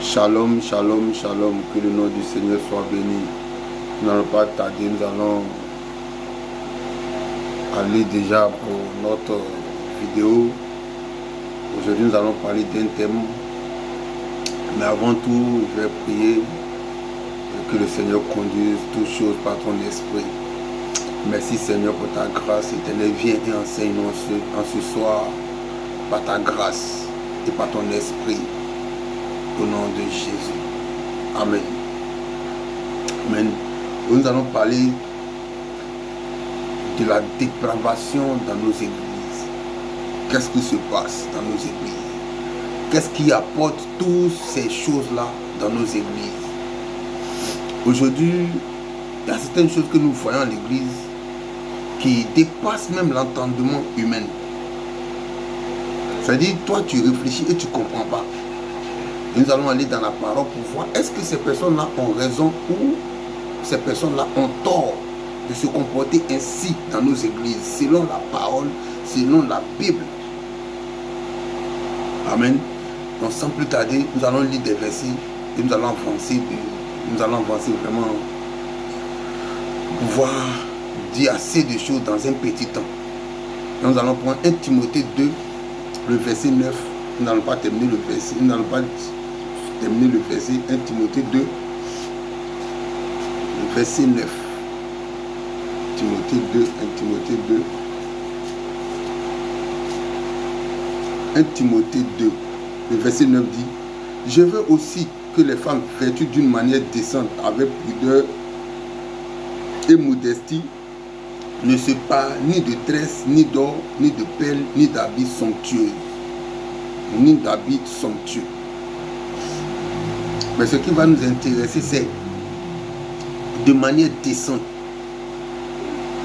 Shalom, shalom, shalom, que le nom du Seigneur soit béni. Nous n'allons pas tarder, nous allons aller déjà pour notre vidéo. Aujourd'hui, nous allons parler d'un thème. Mais avant tout, je vais prier que le Seigneur conduise toutes choses par ton esprit. Merci Seigneur pour ta grâce éternelle. Viens et enseigne-nous en ce soir par ta grâce et par ton esprit. Au nom de Jésus. Amen. Amen. Nous allons parler de la dépravation dans nos églises. Qu'est-ce qui se passe dans nos églises? Qu'est-ce qui apporte toutes ces choses-là dans nos églises? Aujourd'hui, il y a certaines choses que nous voyons à l'église qui dépassent même l'entendement humain. C'est-à-dire, toi, tu réfléchis et tu ne comprends pas. Nous allons aller dans la parole pour voir est-ce que ces personnes-là ont raison ou ces personnes-là ont tort de se comporter ainsi dans nos églises, selon la parole, selon la Bible. Amen. Donc sans plus tarder, nous allons lire des versets et nous allons avancer vraiment pour pouvoir dire assez de choses dans un petit temps. Nous allons prendre 1 Timothée 2, le verset 9. Nous n'allons pas terminer le verset, nous n'allons pas terminer le verset 1 Timothée 2, le verset 9. Timothée 2, 1 Timothée 2. 1 Timothée 2, le verset 9 dit: je veux aussi que les femmes vêtues d'une manière décente, avec pudeur et modestie, ne se parent ni de tresses, ni d'or, ni de perles, ni d'habits somptueux. Ni d'habits somptueux. Mais ce qui va nous intéresser, c'est de manière décente.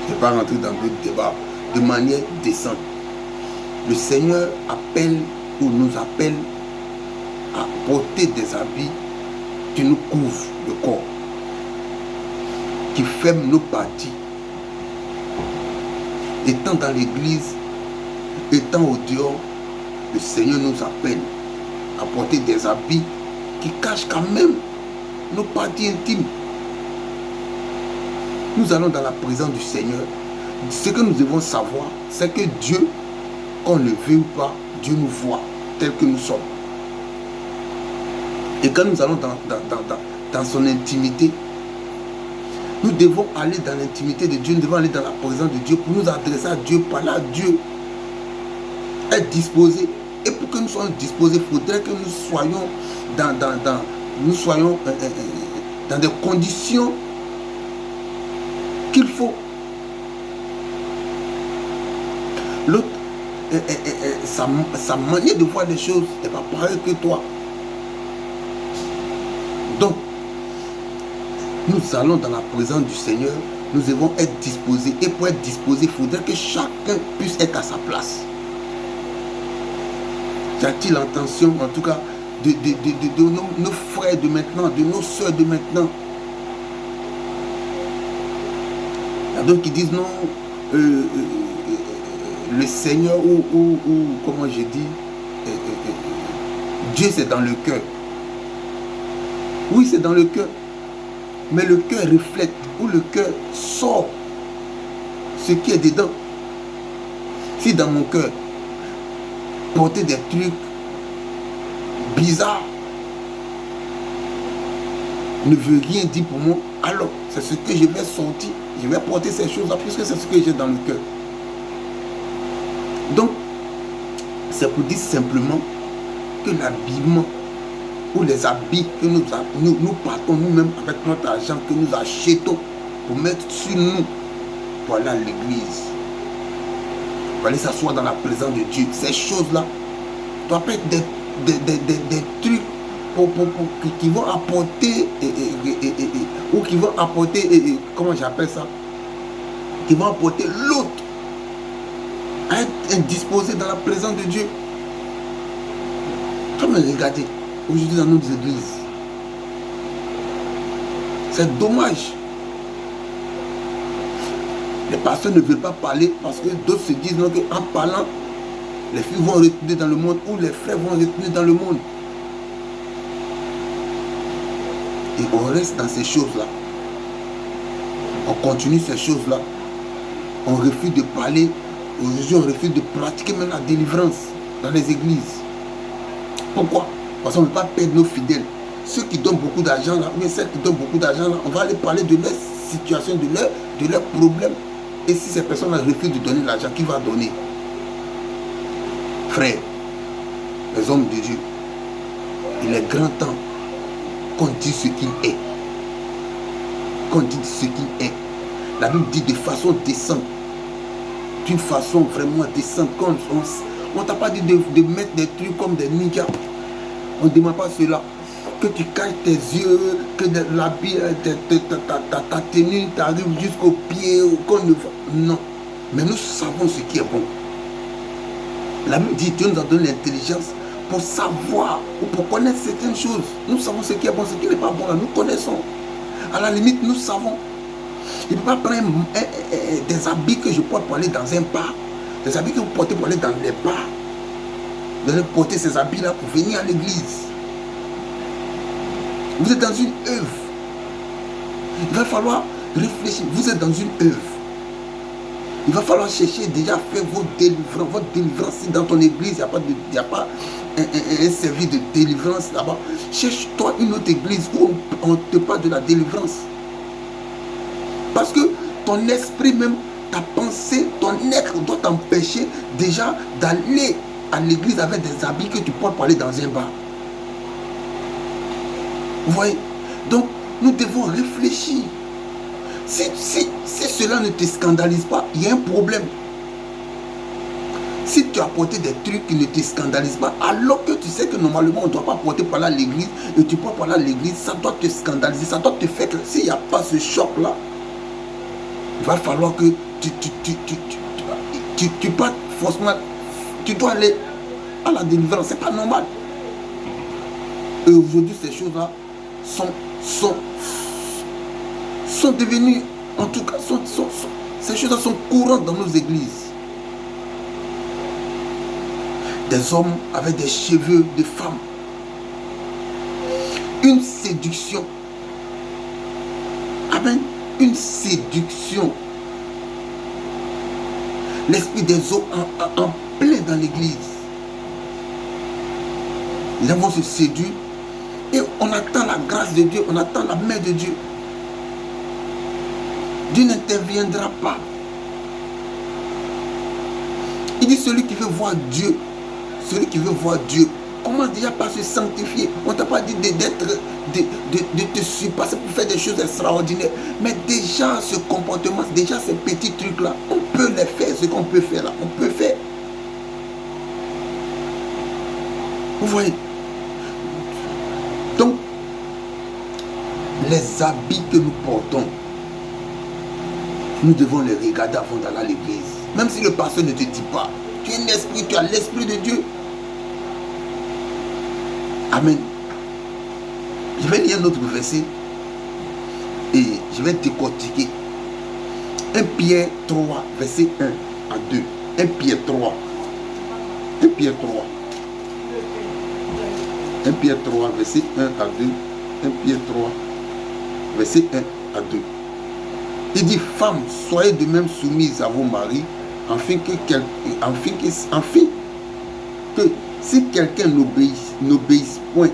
Je ne vais pas rentrer dans d'autres débats. De manière décente. Le Seigneur appelle ou nous appelle à porter des habits qui nous couvrent le corps, qui ferment nos parties. Étant dans l'église, étant au dehors, le Seigneur nous appelle à porter des habits qui cachent quand même nos parties intimes. Nous allons dans la présence du Seigneur. Ce que nous devons savoir, c'est que Dieu, qu'on le veuille ou pas, Dieu nous voit tel que nous sommes. Et quand nous allons dans son intimité, nous devons aller dans l'intimité de Dieu, nous devons aller dans la présence de Dieu pour nous adresser à Dieu, parler à Dieu, être disposés. Et pour que nous soyons disposés, il faudrait que nous soyons dans des conditions qu'il faut. L'autre, sa manière de voir les choses n'est pas pareille que toi. Donc, nous allons dans la présence du Seigneur, nous devons être disposés. Et pour être disposés, il faudrait que chacun puisse être à sa place. Qu'a-t-il l'intention, en tout cas, de nos frères de maintenant, de nos soeurs de maintenant? Il y a d'autres qui disent non, le Seigneur, ou comment je dis, Dieu c'est dans le cœur. Oui, c'est dans le cœur. Mais le cœur reflète, ou le cœur sort ce qui est dedans. Si dans mon cœur, porter des trucs bizarres ne veut rien dire pour moi, alors c'est ce que je vais sortir, je vais porter ces choses-là puisque c'est ce que j'ai dans le cœur. Donc, c'est pour dire simplement que l'habillement ou les habits que nous partons nous-mêmes avec notre argent que nous achetons pour mettre sur nous pour aller à l'église, pour aller s'asseoir dans la présence de Dieu, ces choses-là doivent être des trucs qui vont apporter ou qui vont apporter comment j'appelle ça, qui vont apporter l'autre à être indisposé dans la présence de Dieu. Comme regardez aujourd'hui dans nos églises, c'est dommage. Les pasteurs ne veulent pas parler parce que d'autres se disent non, qu'en parlant, les filles vont retourner dans le monde ou les frères vont retourner dans le monde. Et on reste dans ces choses-là. On continue ces choses-là. On refuse de parler. Aujourd'hui, on refuse de pratiquer même la délivrance dans les églises. Pourquoi? Parce qu'on ne veut pas perdre nos fidèles. Ceux qui donnent beaucoup d'argent là, ou celles qui donnent beaucoup d'argent là, on va aller parler de leur situation, de leurs problèmes. Et si ces personnes-là refusent de donner l'argent, qui va donner? Frère, les hommes de Dieu, il est grand temps qu'on dise ce qu'il est. Qu'on dise ce qu'il est. La Bible dit de façon décente. D'une façon vraiment décente. On ne t'a pas dit de mettre des trucs comme des ninjas. On ne demande pas cela. Que tu caches tes yeux, que l'habit, ta tenue t'arrive jusqu'aux pieds. Non. Mais nous savons ce qui est bon. La Bible dit Dieu nous a donné l'intelligence pour savoir ou pour connaître certaines choses. Nous savons ce qui est bon, ce qui n'est pas bon. Là, nous connaissons. À la limite, nous savons. Il ne peut pas prendre des habits que je porte pour aller dans un bar. Des habits que vous portez pour aller dans les bars. Vous allez porter ces habits-là pour venir à l'église. Vous êtes dans une œuvre. Il va falloir réfléchir. Vous êtes dans une œuvre. Il va falloir chercher déjà faire votre délivrance. Si dans ton église, il n'y a pas un service de délivrance là-bas, cherche-toi une autre église où on te parle de la délivrance. Parce que ton esprit même, ta pensée, ton être doit t'empêcher déjà d'aller à l'église avec des habits que tu portes pour aller dans un bar. Vous voyez? Donc, nous devons réfléchir. Si cela ne te scandalise pas, il y a un problème. Si tu as porté des trucs qui ne te scandalisent pas, alors que tu sais que normalement on ne doit pas porter par là l'église, et tu portes par là l'église, ça doit te scandaliser, ça doit te faire que s'il n'y a pas ce choc-là, il va falloir que tu partes forcément, tu dois aller à la délivrance, c'est pas normal. Et aujourd'hui, ces choses-là sont devenues, en tout cas, ces choses-là sont courantes dans nos églises. Des hommes avec des cheveux de femmes. Une séduction. Amen. Une séduction. L'esprit des eaux en plein dans l'église. Les gens vont se séduire et on attend la grâce de Dieu, on attend la main de Dieu. Dieu n'interviendra pas. Il dit celui qui veut voir Dieu, celui qui veut voir Dieu, commence déjà par se sanctifier. On ne t'a pas dit de te surpasser pour faire des choses extraordinaires. Mais déjà ce comportement, déjà ces petits trucs-là, on peut les faire, ce qu'on peut faire là, on peut faire. Vous voyez? Donc, les habits que nous portons, nous devons les regarder avant d'aller à l'église. Même si le pasteur ne te dit pas, tu es un esprit, tu as l'esprit de Dieu. Amen. Je vais lire un autre verset et je vais décortiquer. 1 Pierre 3, verset 1 à 2. 1 Pierre 3. 1 Pierre 3. 1 Pierre 3, verset 1 à 2. 1 Pierre 3, verset 1 à 2. Il dit, femmes, soyez de même soumises à vos maris, afin que si quelqu'un n'obéisse point,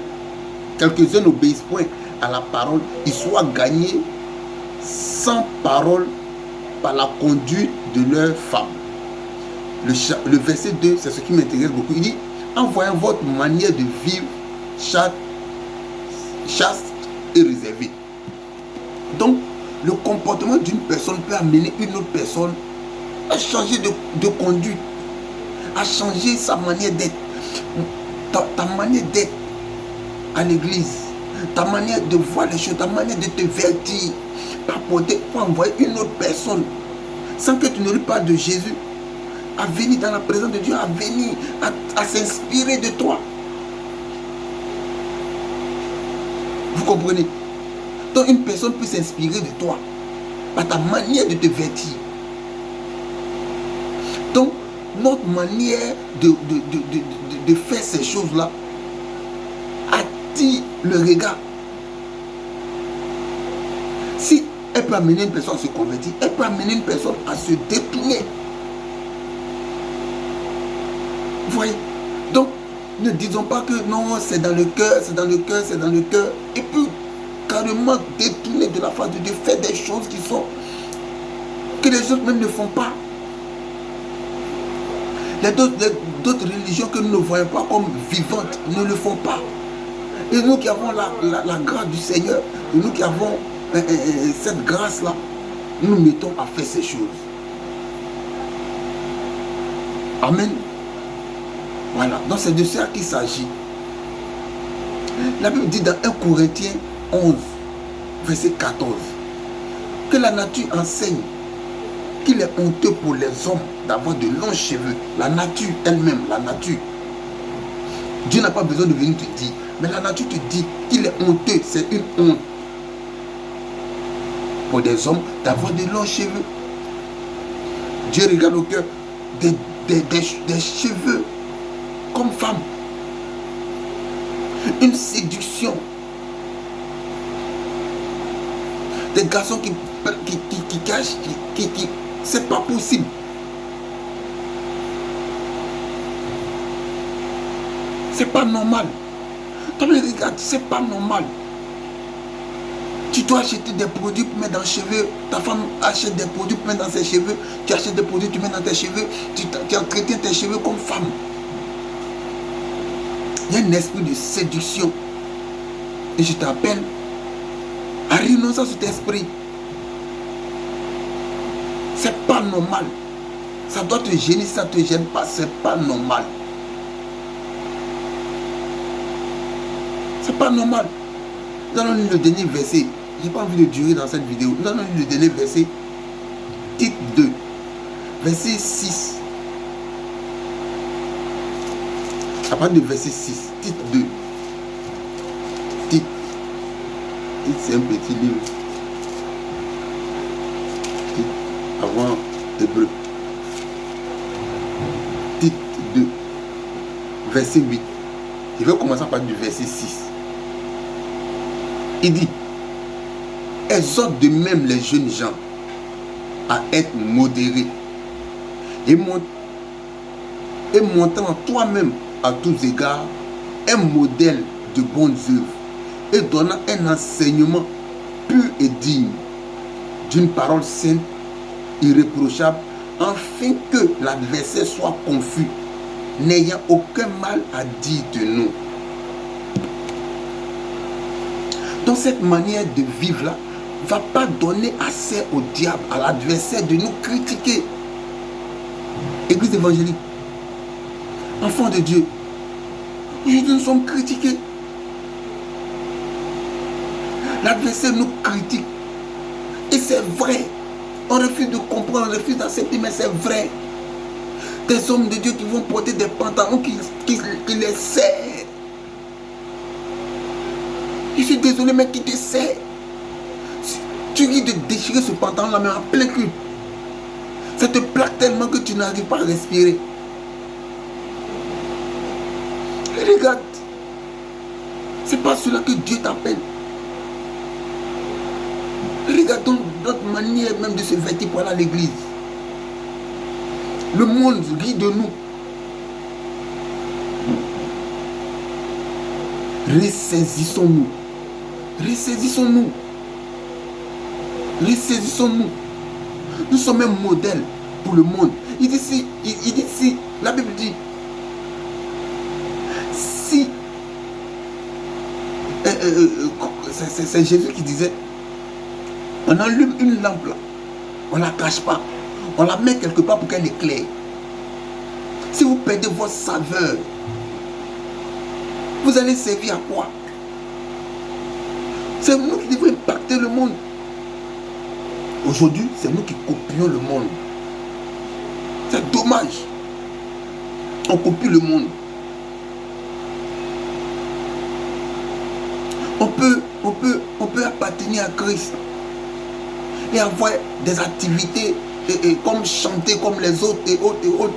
quelques-uns n'obéissent point à la parole, ils soient gagnés sans parole par la conduite de leur femme. Le verset 2, c'est ce qui m'intéresse beaucoup. Il dit, en voyant votre manière de vivre chaste et réservée. Donc, le comportement d'une personne peut amener une autre personne à changer de conduite, à changer sa manière d'être. Ta manière d'être à l'église, ta manière de voir les choses, ta manière de te vertir, pour envoyer une autre personne, sans que tu ne lui parles de Jésus, à venir dans la présence de Dieu, à venir, à s'inspirer de toi. Vous comprenez? Donc une personne peut s'inspirer de toi par ta manière de te vêtir. Donc notre manière de faire ces choses-là attire le regard. Elle peut amener une personne à se convertir. Elle peut amener une personne à se détourner. Vous voyez? Donc, ne disons pas que non, c'est dans le cœur, c'est dans le cœur, c'est dans le cœur. Et puis, carrément détourner de la face de Dieu, faire des choses qui sont, que les autres même ne font pas. Les d'autres religions que nous ne voyons pas comme vivantes ne le font pas. Et nous qui avons la grâce du Seigneur, et nous qui avons cette grâce-là, nous mettons à faire ces choses. Amen. Voilà, donc c'est de ça qu'il s'agit. La Bible dit dans 1 Corinthiens 11, verset 14, que la nature enseigne qu'il est honteux pour les hommes d'avoir de longs cheveux. La nature elle-même, la nature. Dieu n'a pas besoin de venir te dire, mais la nature te dit qu'il est honteux, c'est une honte pour des hommes d'avoir de longs cheveux. Dieu regarde au cœur des cheveux comme femme. Une séduction. Des garçons qui cachent, c'est pas possible. C'est pas normal. Toi, regarde, c'est pas normal. Tu dois acheter des produits pour mettre dans les cheveux. Ta femme achète des produits pour mettre dans ses cheveux. Tu achètes des produits, tu mets dans tes cheveux. Tu entretiens tes cheveux comme femme. Il y a un esprit de séduction. Et je t'appelle à renoncer à cet esprit. C'est pas normal. Ça doit te gêner, ça te gêne pas. C'est pas normal. C'est pas normal. Nous allons lire le dernier verset. J'ai pas envie de durer dans cette vidéo. Nous allons lire le dernier verset. Titre 2. Verset 6. À partir de verset 6. Titre 2. Titre, c'est un petit livre. Titre avant hébreu. Titre 2. Verset 8. Je vais commencer à partir du verset 6. Il dit, exhorte de même les jeunes gens à être modérés et montrant toi-même à tous égards un modèle de bonnes œuvres et donnant un enseignement pur et digne d'une parole sainte, irréprochable, afin que l'adversaire soit confus, n'ayant aucun mal à dire de nous. Donc cette manière de vivre là ne va pas donner assez au diable, à l'adversaire de nous critiquer. Église évangélique, enfants de Dieu, aujourd'hui nous sommes critiqués. L'adversaire nous critique. Et c'est vrai. On refuse de comprendre, on refuse d'accepter, mais c'est vrai. Des hommes de Dieu qui vont porter des pantalons qui les serrent. Je suis désolé, mais qui te serrent. Tu risques de déchirer ce pantalon-là, mais en plein cul. Ça te plaque tellement que tu n'arrives pas à respirer. Et regarde, c'est pas cela que Dieu t'appelle. Regardons notre manière même de se vêtir pour aller à l'église. Le monde rit de nous. Ressaisissons-nous. Ressaisissons-nous. Ressaisissons-nous. Nous sommes un modèle pour le monde. Il dit si, la Bible dit, si, c'est Jésus qui disait, on allume une lampe là, on ne la cache pas, on la met quelque part pour qu'elle éclaire. Si vous perdez votre saveur, vous allez servir à quoi? C'est nous qui devons impacter le monde. Aujourd'hui, c'est nous qui copions le monde. C'est dommage. On copie le monde. On peut appartenir à Christ et avoir des activités comme chanter comme les autres et autres et autres.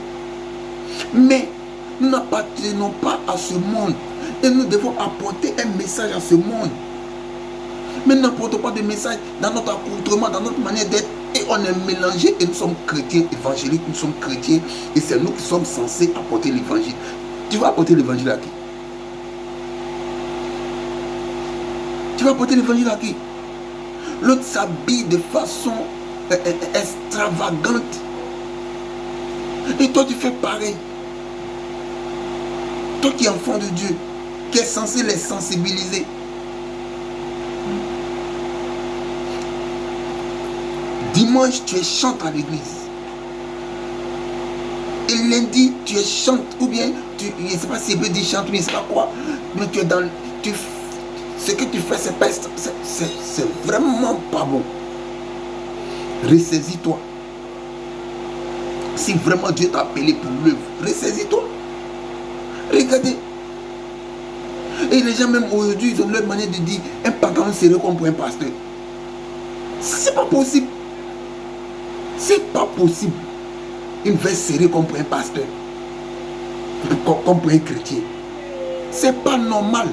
Mais nous n'appartenons pas à ce monde et nous devons apporter un message à ce monde. Mais n'apportons pas de message dans notre accoutrement, dans notre manière d'être. Et on est mélangé et nous sommes chrétiens évangéliques, nous sommes chrétiens et c'est nous qui sommes censés apporter l'évangile. Tu vas apporter l'évangile à qui? Tu vas apporter l'évangile à qui? L'autre s'habille de façon extravagante. Et toi tu fais pareil. Toi qui es enfant de Dieu, qui est censé les sensibiliser. Dimanche, tu es chante à l'église. Et lundi, tu es chante. Ou bien, je ne sais pas si je peux dire chante, mais je ne sais pas quoi. Mais tu es dans... ce que tu fais, c'est vraiment pas bon. Ressaisis-toi. Si vraiment Dieu t'a appelé pour l'œuvre, ressaisis-toi. Regardez. Et les gens, même aujourd'hui, ils ont leur manière de dire un pantalon serré comme pour un pasteur. C'est pas possible. C'est pas possible. Une veste serrée comme pour un pasteur. Comme pour un chrétien. C'est pas normal.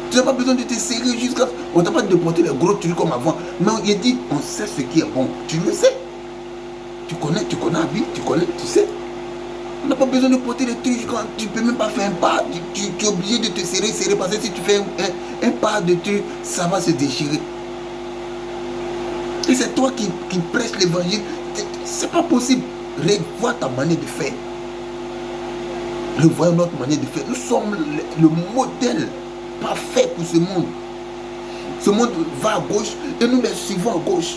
Tu n'as pas besoin de te serrer jusqu'à... On t'a pas de porter les gros trucs comme avant. Mais il dit, on sait ce qui est bon. Tu le sais. Tu connais la vie, tu connais, tu sais. On n'a pas besoin de porter les trucs quand tu ne peux même pas faire un pas. Tu es obligé de te serrer parce que si tu fais un pas de truc, ça va se déchirer. Et c'est toi qui prêches l'évangile. C'est pas possible. Revois ta manière de faire. Revois notre manière de faire. Nous sommes le modèle parfait pour ce monde. Ce monde va à gauche et nous les suivons à gauche.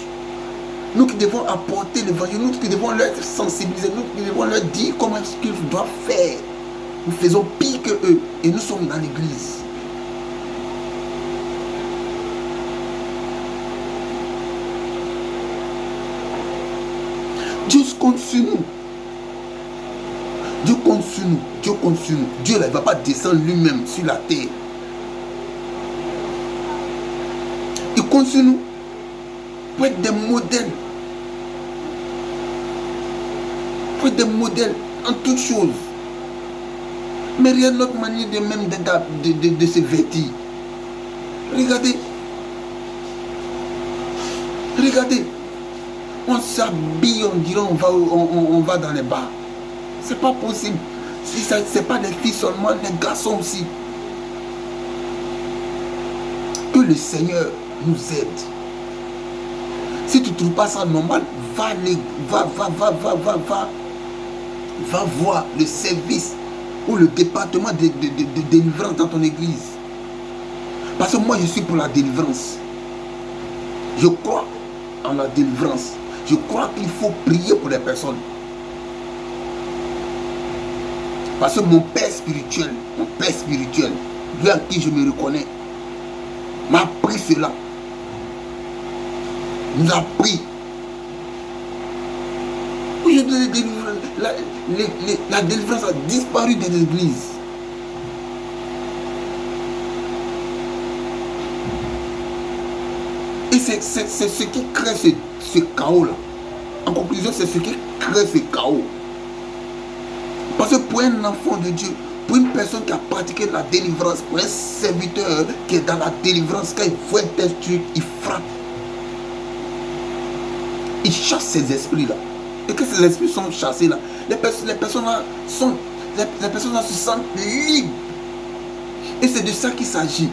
Nous qui devons apporter l'évangile, nous qui devons leur sensibiliser, nous qui devons leur dire comment est-ce qu'ils doivent faire. Nous faisons pire que eux et nous sommes dans l'église. Dieu compte sur nous. Dieu compte sur nous. Dieu compte sur nous. Dieu là, il ne va pas descendre lui-même sur la terre. Il compte sur nous pour être des modèles. Pour être des modèles en toutes choses. Mais rien d'autre manière de même de se vêtir. Regardez. Regardez. On s'habille, on dirait on va dans les bars. C'est pas possible. Si c'est pas les filles seulement, les garçons aussi. Que le Seigneur nous aide. Si tu ne trouves pas ça normal, va voir le service ou le département de délivrance dans ton église. Parce que moi je suis pour la délivrance. Je crois en la délivrance. Je crois qu'il faut prier pour les personnes. Parce que mon père spirituel, lui à qui je me reconnais, m'a appris cela. Nous a appris. Aujourd'hui, la délivrance a disparu de l'église. Et c'est ce qui crée ce chaos-là. En conclusion, c'est ce qui crée ce chaos. Parce que pour un enfant de Dieu, pour une personne qui a pratiqué la délivrance, pour un serviteur qui est dans la délivrance, quand il voit un tel truc, il frappe. Il chasse ces esprits-là. Et que ces esprits sont chassés là, les personnes-là se sentent libres. Et c'est de ça qu'il s'agit.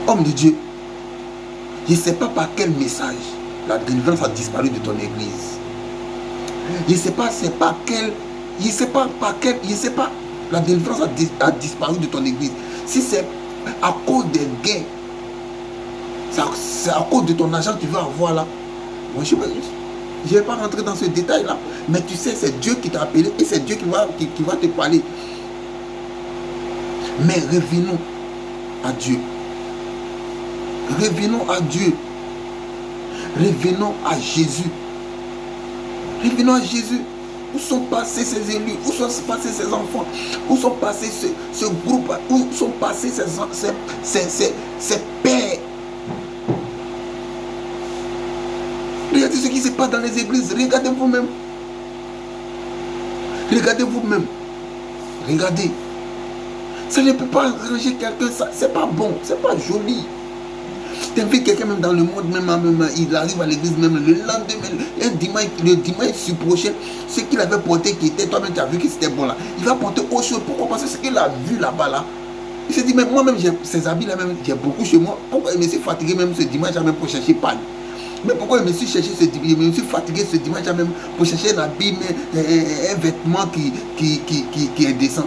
Homme de Dieu, je ne sais pas par quel message la délivrance a disparu de ton église. Je ne sais pas c'est par quel. Je ne sais pas la délivrance a disparu de ton église. Si c'est à cause des gains, c'est à cause de ton argent que tu veux avoir là. Moi, je ne vais pas rentrer dans ce détail là. Mais tu sais, c'est Dieu qui t'a appelé et c'est Dieu qui va te parler. Mais revenons à Dieu. Revenons à Dieu. Revenons à Jésus. Revenons à Jésus. Où sont passés ces élus? Où sont passés ces enfants? Où sont passés ce groupe? Où sont passés ces pères? Regardez ce qui se passe dans les églises. Regardez vous-même. Regardez vous-même. Regardez. Ça ne peut pas arranger quelqu'un, c'est pas bon, c'est pas joli. T'invites quelqu'un même dans le monde, même il arrive à l'église même le lendemain, le dimanche prochain, ce qu'il avait porté qui était, toi-même tu as vu que c'était bon là. Il va porter autre chose. Pourquoi? Parce que ce qu'il a vu là-bas là. Il s'est dit, mais moi-même, ces habits là même, j'ai beaucoup chez moi. Pourquoi je me suis fatigué même ce dimanche même pour chercher panne? Mais pourquoi je me suis cherché ce dimanche, je me suis fatigué ce dimanche même pour chercher un habit, un vêtement qui est décent?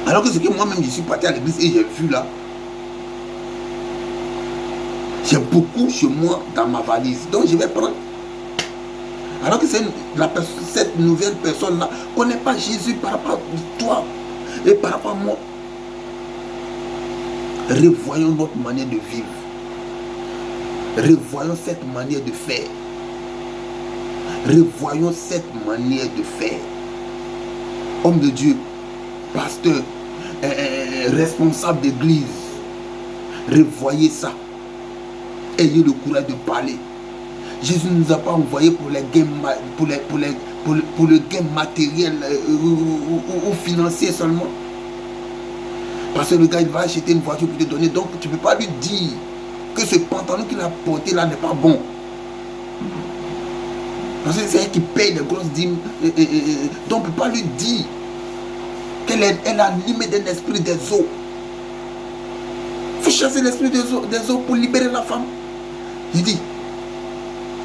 Alors que ce que moi-même je suis parti à l'église et j'ai vu là, j'ai beaucoup chez moi dans ma valise. Donc je vais prendre. Alors que cette nouvelle personne-là ne connaît pas Jésus par rapport à toi et par rapport à moi. Revoyons notre manière de vivre. Revoyons cette manière de faire. Revoyons cette manière de faire. Homme de Dieu, pasteur, responsable d'église, revoyez ça. Ayez le courage de parler. Jésus ne nous a pas envoyés pour les gains, pour le gain matériel ou financier seulement. Parce que le gars il va acheter une voiture pour te donner. Donc tu ne peux pas lui dire que ce pantalon qu'il a porté là n'est pas bon. Parce que c'est elle qui paye les grosses dîmes. Donc on ne peut pas lui dire qu'elle a animé d'un esprit des eaux. Il faut chasser l'esprit des eaux pour libérer la femme. Il dit,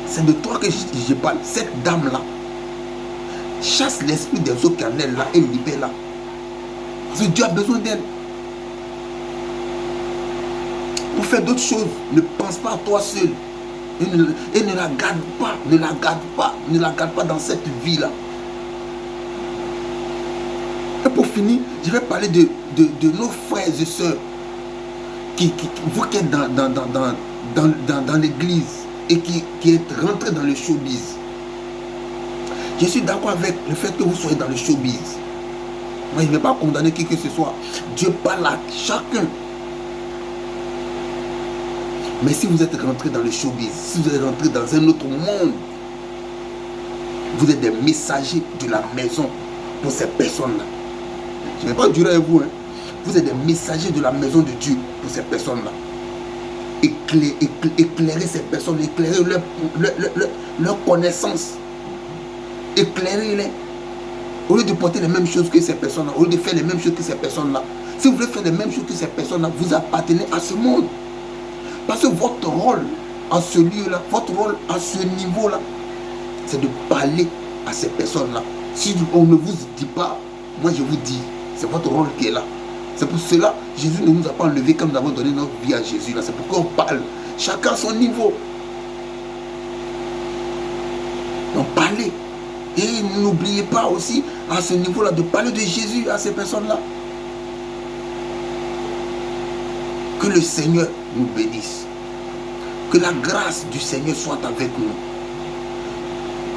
c'est de toi que je parle. Cette dame-là, chasse l'esprit des eaux qui en est là et libère-la. Parce que Dieu a besoin d'elle. Pour faire d'autres choses, ne pense pas à toi seul. Et ne la garde pas, ne la garde pas dans cette vie-là. Et pour finir, je vais parler de nos frères et sœurs vous qui êtes dans l'église et qui êtes rentrés dans le showbiz. Je suis d'accord avec le fait que vous soyez dans le showbiz. Moi, je ne vais pas condamner qui que ce soit. Dieu parle à chacun. Mais si vous êtes rentré dans le showbiz, si vous êtes rentré dans un autre monde, vous êtes des messagers de la maison pour ces personnes-là. Je ne vais pas durer avec vous. Hein. Vous êtes des messagers de la maison de Dieu pour ces personnes-là. Éclairer ces personnes, éclairer leur connaissance. Éclairez-les. Au lieu de porter les mêmes choses que ces personnes-là, au lieu de faire les mêmes choses que ces personnes-là. Si vous voulez faire les mêmes choses que ces personnes-là, vous appartenez à ce monde. Parce que votre rôle à ce lieu-là, votre rôle à ce niveau-là, c'est de parler à ces personnes-là. Si on ne vous dit pas, moi je vous dis, c'est votre rôle qui est là. C'est pour cela Jésus ne nous a pas enlevé quand nous avons donné notre vie à Jésus. C'est pourquoi on parle. Chacun à son niveau. Donc parlez. Et n'oubliez pas aussi à ce niveau-là de parler de Jésus à ces personnes-là. Que le Seigneur nous bénisse. Que la grâce du Seigneur soit avec nous.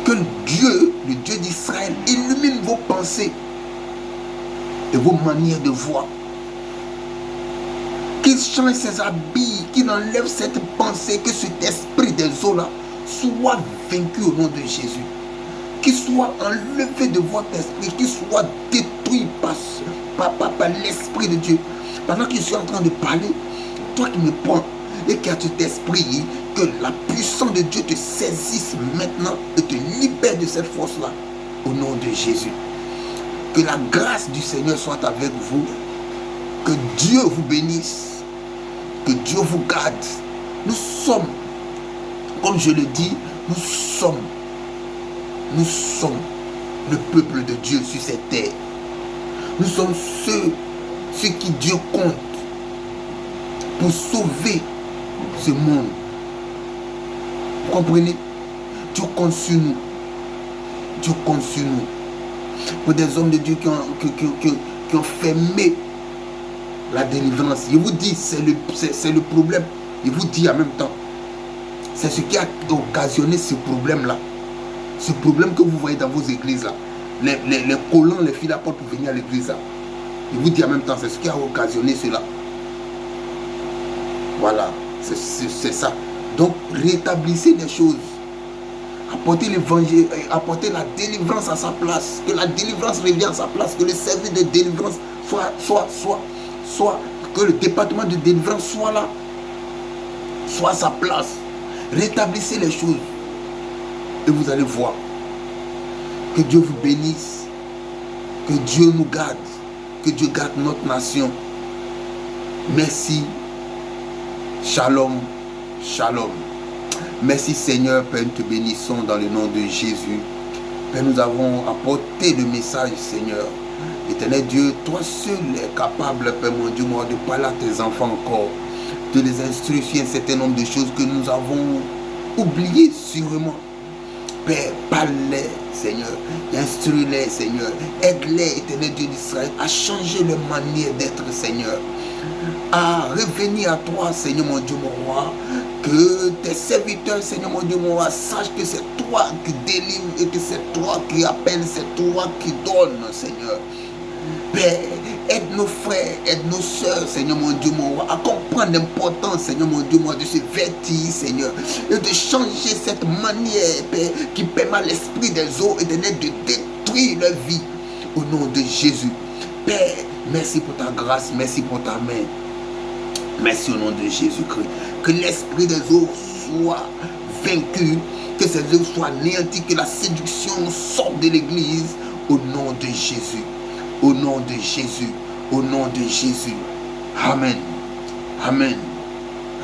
Que Dieu, le Dieu d'Israël, illumine vos pensées et vos manières de voir. Qu'il change ses habits, qu'il enlève cette pensée, que cet esprit des eaux-là soit vaincu au nom de Jésus. Qu'il soit enlevé de votre esprit, qu'il soit détruit par l'esprit de Dieu. Pendant que je suis en train de parler, toi qui me prends et qui as cet esprit, que la puissance de Dieu te saisisse maintenant et te libère de cette force-là au nom de Jésus. Que la grâce du Seigneur soit avec vous. Que Dieu vous bénisse. Que Dieu vous garde. Nous sommes, comme je le dis, nous sommes le peuple de Dieu sur cette terre. Nous sommes ceux qui Dieu compte pour sauver ce monde. Vous comprenez? Dieu compte sur nous. Dieu compte sur nous. Pour des hommes de Dieu qui ont fermé la délivrance. Je vous dis, c'est le problème. Je vous dis en même temps, c'est ce qui a occasionné ce problème-là. Ce problème que vous voyez dans vos églises-là. Les colons, les filles à porte pour venir à l'église-là. Je vous dis en même temps, c'est ce qui a occasionné cela. Voilà, c'est ça. Donc, rétablissez les choses. Apportez l'évangile, apportez la délivrance à sa place. Que la délivrance revienne à sa place. Que le service de délivrance soit que le département de délivrance soit là, soit à sa place. Rétablissez les choses et vous allez voir. Que Dieu vous bénisse, que Dieu nous garde, que Dieu garde notre nation. Merci. Shalom, shalom. Merci Seigneur, Père, nous te bénissons dans le nom de Jésus. Père, nous avons apporté le message, Seigneur. Éternel Dieu, toi seul es capable, Père mon Dieu, moi, de parler à tes enfants encore, de les instruire sur un certain nombre de choses que nous avons oubliées sûrement. Père, parle-les, Seigneur, instruis-les, Seigneur, aide-les, Éternel Dieu d'Israël, à changer leur manière d'être, Seigneur, à revenir à toi, Seigneur mon Dieu, mon roi, que tes serviteurs, Seigneur mon Dieu, mon roi, sachent que c'est toi qui délivres et que c'est toi qui appelles, c'est toi qui donnes, Seigneur. Père, aide nos frères, aide nos soeurs, Seigneur mon Dieu, mon roi, à comprendre l'importance, Seigneur mon Dieu, mon roi, de se vêtir, Seigneur, et de changer cette manière, Père, qui permet à l'esprit des eaux et de détruire leur vie, au nom de Jésus. Père, merci pour ta grâce, merci pour ta main. Merci au nom de Jésus-Christ. Que l'esprit des eaux soit vaincu, que ces œuvres soient anéanties, que la séduction sorte de l'église, au nom de Jésus. Au nom de Jésus, au nom de Jésus. Amen. Amen.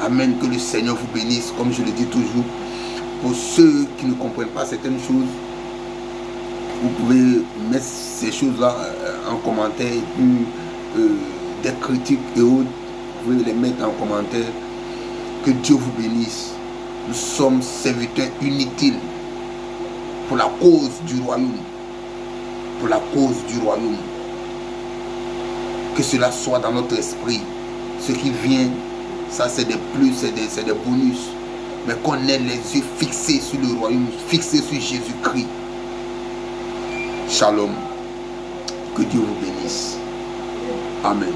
Amen. Que le Seigneur vous bénisse, comme je le dis toujours. Pour ceux qui ne comprennent pas certaines choses, vous pouvez mettre ces choses-là en commentaire, et puis des critiques et autres, vous pouvez les mettre en commentaire. Que Dieu vous bénisse. Nous sommes serviteurs inutiles pour la cause du royaume. Pour la cause du royaume. Que cela soit dans notre esprit. Ce qui vient, ça c'est des plus, c'est des bonus. Mais qu'on ait les yeux fixés sur le royaume, fixés sur Jésus-Christ. Shalom. Que Dieu vous bénisse. Amen.